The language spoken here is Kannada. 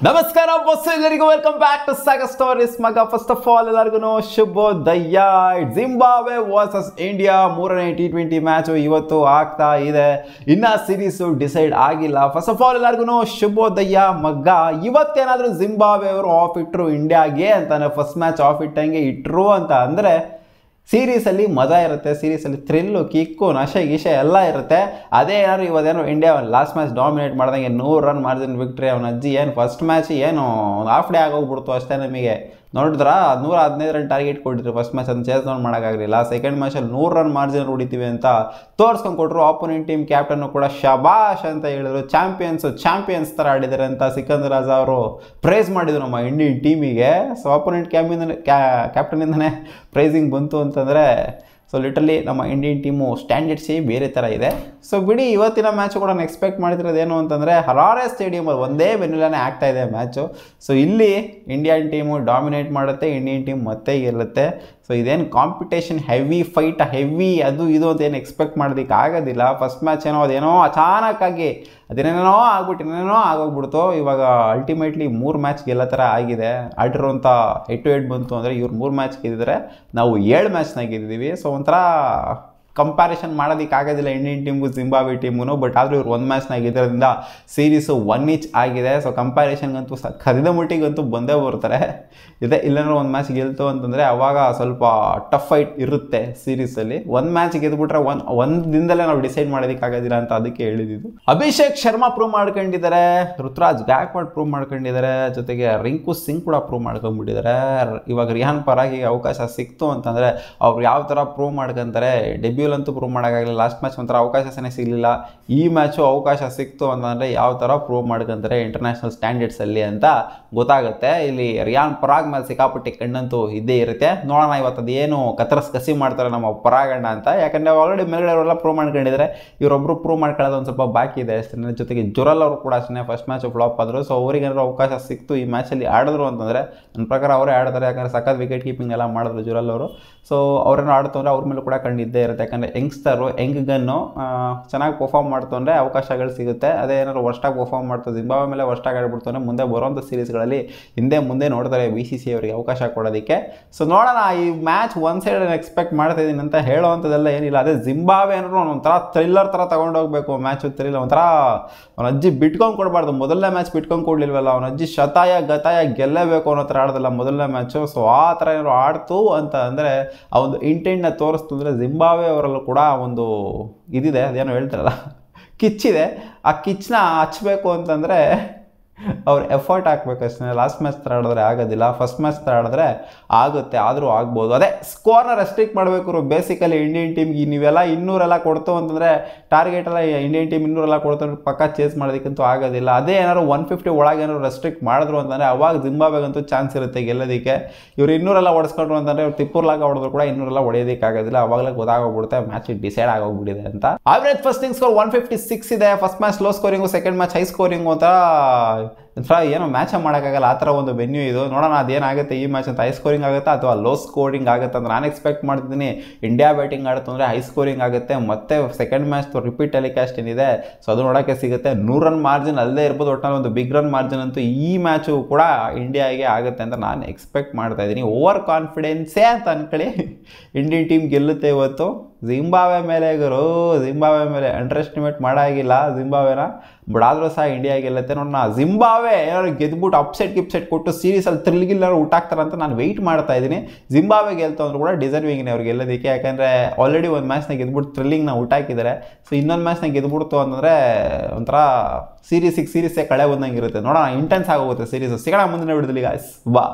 ನಮಸ್ಕಾರ ಬಸ್ ಎಲ್ಲರಿಗೂ welcome back to Sagar stories ಮಗ. ಫಸ್ಟ್ ಆಫ್ ಆಲ್ ಎಲ್ಲರಿಗೂ ಶುಭೋದಯ. ಜಿಂಬಾಬ್ವೆ ವರ್ಸಸ್ ಇಂಡಿಯಾ 3ನೇ T20 ಮ್ಯಾಚು ಇವತ್ತು ಆಗ್ತಾ ಇದೆ. ಇನ್ನ ಸೀರೀಸು ಡಿಸೈಡ್ ಆಗಿಲ್ಲ. ಫಸ್ಟ್ ಆಫ್ ಆಲ್ ಎಲ್ಲರಿಗೂ ಶುಭೋದಯ ಮಗ. ಇವತ್ತೇನಾದರೂ ಜಿಂಬಾಬ್ವೆ ಅವರು ಆಫ್ ಇಟ್ಟರು ಇಂಡಿಯಾಗೆ ಅಂತಾನೆ, ಫಸ್ಟ್ ಮ್ಯಾಚ್ ಆಫ್ ಇಟ್ಟಂಗೆ ಇಟ್ಟರು ಅಂತ ಅಂದರೆ ಸೀರೀಸಲ್ಲಿ ಮಜಾ ಇರುತ್ತೆ, ಸೀರೀಸಲ್ಲಿ ಥ್ರಿಲ್ಲು ಕಿಕ್ಕು ನಶೆ ಗಿಶೆ ಎಲ್ಲ ಇರುತ್ತೆ. ಅದೇ ಏನಾದ್ರು ಇವತ್ತೇನು ಇಂಡಿಯಾ ಲಾಸ್ಟ್ ಮ್ಯಾಚ್ ಡಾಮಿನೇಟ್ ಮಾಡ್ದಂಗೆ 100 ರನ್ ಮಾರ್ಜಿನ್ ವಿಕ್ಟ್ರಿ. ಅವನ ಅಜ್ಜಿ ಏನು ಫಸ್ಟ್ ಮ್ಯಾಚ್ ಏನು ಹಾಫ್ ಡೇ ಆಗೋಗ್ಬಿಡ್ತು ಅಷ್ಟೇ. ನಮಗೆ ನೋಡಿದ್ರ 115 ರನ್ ಟಾರ್ಗೆಟ್ ಕೊಟ್ಟಿದ್ರು ಫಸ್ಟ್ ಮ್ಯಾಚ್, ಅದನ್ನು ಚೇಸ್ ಡೌನ್ ಮಾಡೋಕ್ಕಾಗಲಿಲ್ಲ. ಸೆಕೆಂಡ್ ಮ್ಯಾಚಲ್ಲಿ 100 ರನ್ ಮಾರ್ಜಿನ್ ಹೊಡಿತೀವಿ ಅಂತ ತೋರಿಸ್ಕೊಂಡು ಕೊಟ್ಟರು. ಆಪೋನೆಂಟ್ ಟೀಮ್ ಕ್ಯಾಪ್ಟನ್ನು ಕೂಡ ಶಬಾಷ್ ಅಂತ ಹೇಳಿದ್ರು. ಚಾಂಪಿಯನ್ಸ್ ಥರ ಆಡಿದ್ದಾರೆ ಅಂತ ಸಿಕಂದರ್ ರಾಜಾ ಅವರು ಪ್ರೈಸ್ ಮಾಡಿದರು ನಮ್ಮ ಇಂಡಿಯನ್ ಟೀಮಿಗೆ. ಸೊ ಆಪೋನೆಂಟ್ ಕ್ಯಾಪ್ಟನಿಂದನೇ ಪ್ರೈಸಿಂಗ್ ಬಂತು ಅಂತಂದರೆ ಸೊ ಲಿಟರಲಿ ನಮ್ಮ ಇಂಡಿಯನ್ ಟೀಮು ಸ್ಟ್ಯಾಂಡರ್ಡ್ಸೇ ಬೇರೆ ಥರ ಇದೆ. ಸೊ ಬಿಡಿ, ಇವತ್ತಿನ ಮ್ಯಾಚು ಕೂಡ ನಾನು ಎಕ್ಸ್ಪೆಕ್ಟ್ ಮಾಡ್ತಿರೋದೇನು ಅಂತಂದರೆ ಹರಾರೆ ಸ್ಟೇಡಿಯಮಲ್ಲಿ ಒಂದೇ ಬೆನ್ನೆಲನೇ ಆಗ್ತಾ ಇದೆ ಮ್ಯಾಚು. ಸೊ ಇಲ್ಲಿ ಇಂಡಿಯನ್ ಟೀಮು ಡಾಮಿನೇಟ್ ಮಾಡುತ್ತೆ, ಇಂಡಿಯನ್ ಟೀಮ್ ಮತ್ತೆ ಗೆಲ್ಲುತ್ತೆ. ಸೊ ಇದೇನು ಕಾಂಪಿಟೇಷನ್ ಹೆವಿ ಫೈಟ್, ಹೆವಿ ಅದು ಇದು ಅಂತ ಏನು ಎಕ್ಸ್ಪೆಕ್ಟ್ ಮಾಡೋದಕ್ಕೆ ಆಗೋದಿಲ್ಲ. ಫಸ್ಟ್ ಮ್ಯಾಚ್ ಅದೇನೋ ಅಚಾನಕ್ಕಾಗಿ ಅದೇನೇನೋ ಆಗೋಗ್ಬಿಡ್ತು. ಇವಾಗ ಅಲ್ಟಿಮೇಟ್ಲಿ 3 ಮ್ಯಾಚ್ ಗೆಲ್ಲೋ ಥರ ಆಗಿದೆ. ಆಡಿರೋಂಥ 8-8 ಬಂತು ಅಂದರೆ ಇವ್ರು 3 ಮ್ಯಾಚ್ ಗೆದ್ದಿದ್ರೆ ನಾವು 7 ಮ್ಯಾಚ್ನಾಗ ಗೆದ್ದಿದ್ದೀವಿ. ಸೊ ಒಂಥರ ಕಂಪ್ಯಾರಿಸನ್ ಮಾಡೋದಕ್ಕೆ ಆಗೋದಿಲ್ಲ ಇಂಡಿಯನ್ ಟೀಮ್ಗೂ ಜಿಂಬಾಬ್ವೆ ಟೀಮ್ಗೂ. ಬಟ್ ಆದರೂ ಇವ್ರು 1 ಮ್ಯಾಚ್ನಾಗ ಇದ್ರಿಂದ ಸೀರೀಸು 1-1 ಆಗಿದೆ. ಸೊ ಕಂಪ್ಯಾರಿಸನ್ಗಂತೂ ಕದಿದ ಮಟ್ಟಿಗಂತೂ ಬಂದೇ ಬರ್ತಾರೆ. ಇಲ್ಲಾಂದ್ರೆ 1 ಮ್ಯಾಚ್ ಗೆಲ್ತು ಅಂತಂದರೆ ಅವಾಗ ಸ್ವಲ್ಪ ಟಫ್ ಫೈಟ್ ಇರುತ್ತೆ ಸೀರೀಸಲ್ಲಿ. 1 ಮ್ಯಾಚ್ ಗೆದ್ಬಿಟ್ರೆ ಒಂದು ದಿನದಲ್ಲೇ ನಾವು ಡಿಸೈಡ್ ಮಾಡೋದಕ್ಕೆ ಆಗೋದಿಲ್ಲ ಅಂತ ಅದಕ್ಕೆ ಹೇಳಿದ್ದು. ಅಭಿಷೇಕ್ ಶರ್ಮಾ ಪ್ರೂವ್ ಮಾಡ್ಕೊಂಡಿದ್ದಾರೆ, ಋತುರಾಜ್ ಗಾಯಕ್ವಾಡ್ ಪ್ರೂವ್ ಮಾಡ್ಕೊಂಡಿದ್ದಾರೆ, ಜೊತೆಗೆ ರಿಂಕು ಸಿಂಗ್ ಕೂಡ ಪ್ರೂವ್ ಮಾಡ್ಕೊಂಡ್ಬಿಟ್ಟಿದ್ದಾರೆ. ಇವಾಗ ರಿಹಾನ್ ಪರಾಗಿಗೆ ಅವಕಾಶ ಸಿಕ್ತು ಅಂತಂದರೆ ಅವ್ರು ಯಾವ ಥರ ಪ್ರೂವ್ ಮಾಡ್ಕೊಂತಾರೆ. ಡೆಬ್ಯೂಲಂತೂ ಪ್ರೂವ್ ಮಾಡೋಕ್ಕಾಗಲಿಲ್ಲ, ಲಾಸ್ಟ್ ಮ್ಯಾಚ್ ಒಂಥರ ಅವಕಾಶನೇ ಸಿಗಲಿಲ್ಲ. ಈ ಮ್ಯಾಚು ಅವಕಾಶ ಸಿಕ್ತು ಅಂತಂದರೆ ಯಾವ ಥರ ಪ್ರೂವ್ ಮಾಡ್ಕೊಂತಾರೆ ಇಂಟರ್ನ್ಯಾಷನಲ್ ಸ್ಟ್ಯಾಂಡರ್ಡ್ಸಲ್ಲಿ ಅಂತ ಗೊತ್ತಾಗುತ್ತೆ. ಇಲ್ಲಿ ರಿಯಾನ್ ಪರಾಗ್ ಮೇಲೆ ಸಿಕ್ಕಾಪಟ್ಟಿ ಕಣ್ಣಂತೂ ಇದ್ದೇ ಇರುತ್ತೆ. ನೋಡೋಣ ಇವತ್ತು ಅದೇನು ಕಸಿ ಮಾಡ್ತಾರೆ ನಮ್ಮ ಪರಾಗಣ್ಣ ಅಂತ. ಯಾಕಂದರೆ ಆಲ್ರೆಡಿ ಮೇಲ್ಗಡೆ ಅವರೆಲ್ಲ ಪ್ರೂವ್ ಮಾಡ್ಕೊಂಡಿದ್ದಾರೆ, ಇವರೊಬ್ಬರು ಪ್ರೂವ್ ಮಾಡ್ಕೊಳ್ಳೋದು ಒಂದು ಸ್ವಲ್ಪ ಬಾಕಿ ಇದೆ ಅಷ್ಟೇ. ಜೊತೆಗೆ ಜುರಲ್ ಅವರು ಕೂಡ ಅಷ್ಟೇ ಫಸ್ಟ್ ಮ್ಯಾಚ್ ಫ್ಲಾಪ್ ಆದರು. ಸೊ ಅವ್ರಿಗೇನಾದ್ರು ಅವಕಾಶ ಸಿಕ್ತು ಈ ಮ್ಯಾಚಲ್ಲಿ ಆಡಿದ್ರು ಅಂತಂದರೆ ನನ್ನ ಪ್ರಕಾರ ಅವರೇ ಆಡ್ತಾರೆ. ಯಾಕಂದರೆ ಸಖತ್ ವಿಕೆಟ್ ಕೀಪಿಂಗ್ ಎಲ್ಲ ಮಾಡಿದ್ರು ಜುರಲ್ ಅವರು. ಸೊ ಅವರೇನೋ ಆಡ್ತು ಅಂದರೆ ಅವ್ರ ಮೇಲೂ ಕೂಡ ಕಣ್ಣಿದ್ದೇ ಇರುತ್ತೆ. ಯಾಕಂದರೆ ಯಂಗ್ಸ್ಟರು ಗನ್ನು ಚೆನ್ನಾಗಿ ಪರ್ಫಾರ್ಮ್ ಮಾಡ್ತು ಅಂದರೆ ಅವಕಾಶಗಳು ಸಿಗುತ್ತೆ. ಅದೇ ಏನಾದ್ರು ವರ್ಸ್ಟಾಗಿ ಪರ್ಫಾರ್ಮ್ ಮಾಡ್ತು ಜಿಂಬಾಬ್ವೆ ಮೇಲೆ ವರ್ಸ್ಟಾಗಿ ಆಡ್ಬಿಡ್ತು ಅಂದರೆ ಮುಂದೆ ಬರೋಂಥ ಸೀರೀಸ್ಗಳಲ್ಲಿ ಮುಂದೆ ನೋಡ್ತಾರೆ BCCI ಅವರಿಗೆ ಅವಕಾಶ ಕೊಡೋದಕ್ಕೆ. ಸೊ ನೋಡೋಣ, ಈ ಮ್ಯಾಚ್ ಒನ್ ಸೈಡ್ ಎಕ್ಸ್ಪೆಕ್ಟ್ ಮಾಡ್ತಾ ಇದ್ದೀನಿ ಅಂತ ಹೇಳೋವಂಥದ್ದೆಲ್ಲ ಏನಿಲ್ಲ. ಅದೇ ಜಿಂಬಾಬ್ವೆ ಏನಾದ್ರು ಒಂಥರ ಥ್ರಿಲ್ಲರ್ ಥರ ತೊಗೊಂಡೋಗ್ಬೇಕು ಮ್ಯಾಚು. ಥ್ರಿಲ್ ಒಂಥರ ಅವನ ಅಜ್ಜಿ ಬಿಟ್ಕೊಂಡು ಕೊಡಬಾರ್ದು. ಮೊದಲನೇ ಮ್ಯಾಚ್ ಬಿಟ್ಕೊಂಡು ಕೊಡಲಿಲ್ವಲ್ಲ, ಅವನ ಅಜ್ಜಿ ಗತಾಯ ಗೆಲ್ಲೇಬೇಕು ಅನ್ನೋ ಥರ ಆಡ್ದಲ್ಲ ಮೊದಲನೇ ಮ್ಯಾಚು. ಸೊ ಆ ಥರ ಏನಾದ್ರು ಆಡ್ತು ಅಂತ ಅಂದರೆ ಆ ಒಂದು ಇಂಟೆಂಟ್ನ ತೋರಿಸ್ತು ಅಂದರೆ ಜಿಂಬಾಬ್ವೆ ಅವರಲ್ಲೂ ಕೂಡ ಒಂದು ಇದಿದೆ, ಅದೇನೋ ಹೇಳ್ತಾರಲ್ಲ ಕಿಚ್ಚಿದೆ. ಆ ಕಿಚ್ಚನ್ನ ಹಚ್ಚಬೇಕು ಅಂತಂದರೆ ಅವ್ರು ಎಫರ್ಟ್ ಹಾಕ್ಬೇಕು ಅಷ್ಟೇ. ಲಾಸ್ಟ್ ಮ್ಯಾಚ್ ಥರ ಆಡಿದ್ರೆ ಆಗೋದಿಲ್ಲ, ಫಸ್ಟ್ ಮ್ಯಾಚ್ ಥರ ಆಡಿದ್ರೆ ಆಗುತ್ತೆ, ಆದರೂ ಆಗ್ಬೋದು. ಅದೇ ಸ್ಕೋರ್ನ ರೆಸ್ಟ್ರಿಕ್ಟ್ ಮಾಡಬೇಕು ಬೇಸಿಕಲಿ ಇಂಡಿಯನ್ ಟೀಮ್ಗೆ. ನೀವೆಲ್ಲ 200 ಕೊಡ್ತು ಅಂತಂದರೆ ಟಾರ್ಗೆಟ್ ಎಲ್ಲ ಇಂಡಿಯನ್ ಟೀಮ್ 200 ಕೊಡ್ತು ಅಂದ್ರೆ ಪಕ್ಕ ಚೇಸ್ ಮಾಡೋದಕ್ಕಂತೂ ಆಗೋದಿಲ್ಲ. ಅದೇ ಏನಾದ್ರು 150 ಒಳಗೆ ಏನಾದ್ರು ರೆಸ್ಟ್ರಿಕ್ಟ್ ಮಾಡಿದ್ರು ಅಂತಂದರೆ ಅವಾಗ ಜಿಂಬಾಬ್ವೆಗಂತೂ ಚಾನ್ಸ್ ಇರುತ್ತೆ ಗೆಲ್ಲೋದಕ್ಕೆ. ಇವ್ರು 200 ಹೊಡೆಸ್ಕೊಂಡ್ರು ಅಂತಂದರೆ ಇವ್ರು ತಿಪ್ಪೂರ್ಲಾಗ ಹೊಡೆದ್ರು ಕೂಡ 200 ಹೊಡೆಯೋದಕ್ಕೆ ಆಗೋದಿಲ್ಲ. ಅವಾಗಲೇ ಗೊತ್ತಾಗೋಗ್ಬಿಡುತ್ತೆ ಮ್ಯಾಚ್ ಡಿಸೈಡ್ ಆಗೋಗ್ಬಿಟ್ಟಿದೆ ಅಂತ. ಆವ್ರೇಜ್ ಫಸ್ಟಿಂಗ್ ಸ್ಕೋರ್ 156 ಇದೆ. First match low scoring, second match high scoring ಅಂತ ಏನೋ ಮ್ಯಾಚೇ ಮಾಡೋಕ್ಕಾಗಲ್ಲ ಆ ಥರ ಒಂದು ವೆನ್ಯೂ ಇದು. ನೋಡೋಣ ಅದೇನಾಗುತ್ತೆ ಈ ಮ್ಯಾಚ್ ಅಂತ. ಹೈ ಸ್ಕೋರಿಂಗ್ ಆಗುತ್ತೆ ಅಥವಾ ಲೋ ಸ್ಕೋರಿಂಗ್ ಆಗುತ್ತೆ ಅಂತ ನಾನು ಎಕ್ಸ್ಪೆಕ್ಟ್ ಮಾಡ್ತಿದ್ದೀನಿ. ಇಂಡಿಯಾ ಬ್ಯಾಟಿಂಗ್ ಆಡ್ತು ಅಂದರೆ ಹೈ ಸ್ಕೋರಿಂಗ್ ಆಗುತ್ತೆ. ಮತ್ತು ಸೆಕೆಂಡ್ ಮ್ಯಾಚ್ ರಿಪೀಟ್ ಟೆಲಿಕಾಸ್ಟ್ ಏನಿದೆ ಸೊ ಅದು ನೋಡೋಕ್ಕೆ ಸಿಗುತ್ತೆ. 100 ರನ್ ಮಾರ್ಜಿನ್ ಅಲ್ಲದೆ ಇರ್ಬೋದು, ಒಟ್ಟಿನಲ್ಲಿ ಒಂದು ಬಿಗ್ ರನ್ ಮಾರ್ಜಿನ್ ಅಂತೂ ಈ ಮ್ಯಾಚು ಕೂಡ ಇಂಡಿಯಾಗೆ ಆಗುತ್ತೆ ಅಂತ ನಾನು ಎಕ್ಸ್ಪೆಕ್ಟ್ ಮಾಡ್ತಾ ಇದ್ದೀನಿ. ಓವರ್ ಕಾನ್ಫಿಡೆನ್ಸೇ ಅಂತ ಅಂದ್ಕೊಳ್ಳಿ. ಇಂಡಿಯನ್ ಟೀಮ್ ಗೆಲ್ಲುತ್ತೆ ಇವತ್ತು. ಜಿಂಬಾಬ್ವೆ ಮೇಲೆ ಜಿಂಬಾಬ್ವೆ ಮೇಲೆ ಅಂಡರ್ ಎಸ್ಟಿಮೇಟ್ ಮಾಡೋಂಗಿಲ್ಲ ಜಿಂಬಾಬ್ವೆನ. ಬಟ್ ಆದರೂ ಸಹ ಇಂಡಿಯಾ ಗೆಲ್ಲುತ್ತೆ. ನೋಡೋಣ ಜಿಂಬಾಬ್ವೆ ಏನಾದ್ರು ಗೆದ್ಬಿಟ್ಟು ಗಿಪ್ಸೆಟ್ ಕೊಟ್ಟು ಸೀರೀಸಲ್ಲಿ ಥ್ರಿಲ್ಗಿಲ್ಲಾರು ಊಟಾಕ್ತಾರೆ ಅಂತ ನಾನು ವೆಯ್ಟ್ ಮಾಡ್ತಾ ಇದ್ದೀನಿ. ಜಿಂಬಾಬ್ವೆ ಗೆಲ್ತು ಅಂದ್ರೂ ಕೂಡ ಡಿಸರ್ವಿಂಗ್ನೇ ಅವ್ರು ಗೆಲ್ಲೋದಕ್ಕೆ. ಯಾಕಂದರೆ ಆಲ್ರೆಡಿ ಒಂದು ಮ್ಯಾಚ್ನ ಗೆದ್ಬಿಟ್ಟು ಥ್ರಿಲ್ಲಿಂಗ್ನ ಊಟಾಕಿದ್ದಾರೆ. ಸೊ ಇನ್ನೊಂದು ಮ್ಯಾಚ್ನ ಗೆದ್ಬಿಡ್ತು ಅಂತಂದರೆ ಒಂಥರ ಸೀರೀಸೇ ಕಳೆ ಬಂದಂಗೆ ಇರುತ್ತೆ. ನೋಡೋಣ, ಇಂಟೆನ್ಸ್ ಆಗೋಗುತ್ತೆ ಸೀರೀಸು. ಸಿಗೋಣ ಮುಂದಿನ ವಿಡಿಯೋದಲ್ಲಿ ಗಾಯ್ಸ್, ಬಾ.